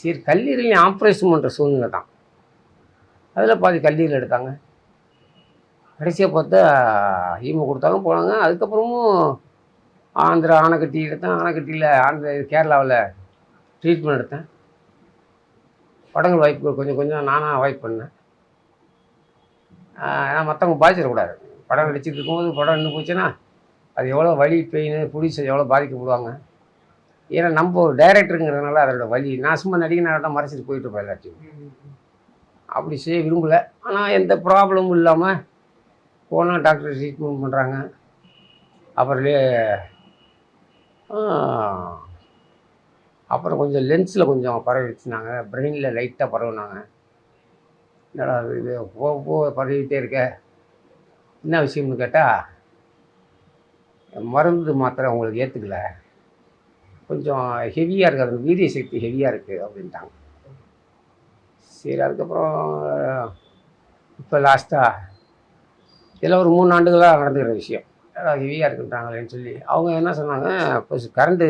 சரி கல்லீரலையும் ஆப்ரேஷன் பண்ணுற சூழ்நிலை தான். அதில் பாதி கல்லீரல் எடுத்தாங்க. கடைசியாக பார்த்தா ஹீமோ கொடுத்தாங்க போனாங்க. அதுக்கப்புறமும் ஆந்திரா ஆனைக்கட்டி எடுத்தேன். ஆனைக்கட்டியில் கேரளாவில் ட்ரீட்மெண்ட் எடுத்தேன். படங்கள் வாய்ப்புகள் கொஞ்சம் கொஞ்சம் நானாக அவாய்ட் பண்ணேன். ஏன்னா மற்றவங்க பாதிச்சிடக்கூடாது. படம் நடிச்சிட்டு இருக்கும்போது படம் நின்று போச்சுன்னா அது எவ்வளோ வலி பெயின் புடிச்சு எவ்வளோ பாதிக்கப்படுவாங்க. ஏன்னா நம்ம ஒரு டைரக்டருங்கிறதுனால அதோட வலி நான் சும்மா நடிகனாக தான் மறைச்சிட்டு போயிட்டு இருப்பேன் எல்லாத்தையும். அப்படி செய்ய விரும்பலை. ஆனால் எந்த ப்ராப்ளமும் இல்லாமல் போனால் டாக்டர் ட்ரீட்மெண்ட் பண்ணுறாங்க. அப்புறமே அப்புறம் கொஞ்சம் லென்ஸில் கொஞ்சம் பரவிச்சுனாங்க. பிரெயினில் லைட்டாக பரவுனாங்க. என்னடா இது போக போக பரவிக்கிட்டே இருக்க, என்ன விஷயம்னு கேட்டால் மருந்து மாத்திரை உங்களுக்கு ஏற்றுக்கல, கொஞ்சம் ஹெவியாக இருக்குது, அது வீரிய சக்தி ஹெவியாக இருக்குது அப்படின்ட்டாங்க. சரி அதுக்கப்புறம் இப்போ லாஸ்ட்டாக இதில் ஒரு 3 ஆண்டுகளாக நடந்துக்கிற விஷயம். ஹெவியாக இருக்குன்றாங்களேன்னு சொல்லி அவங்க என்ன சொன்னாங்க, இப்போ கரண்ட்டு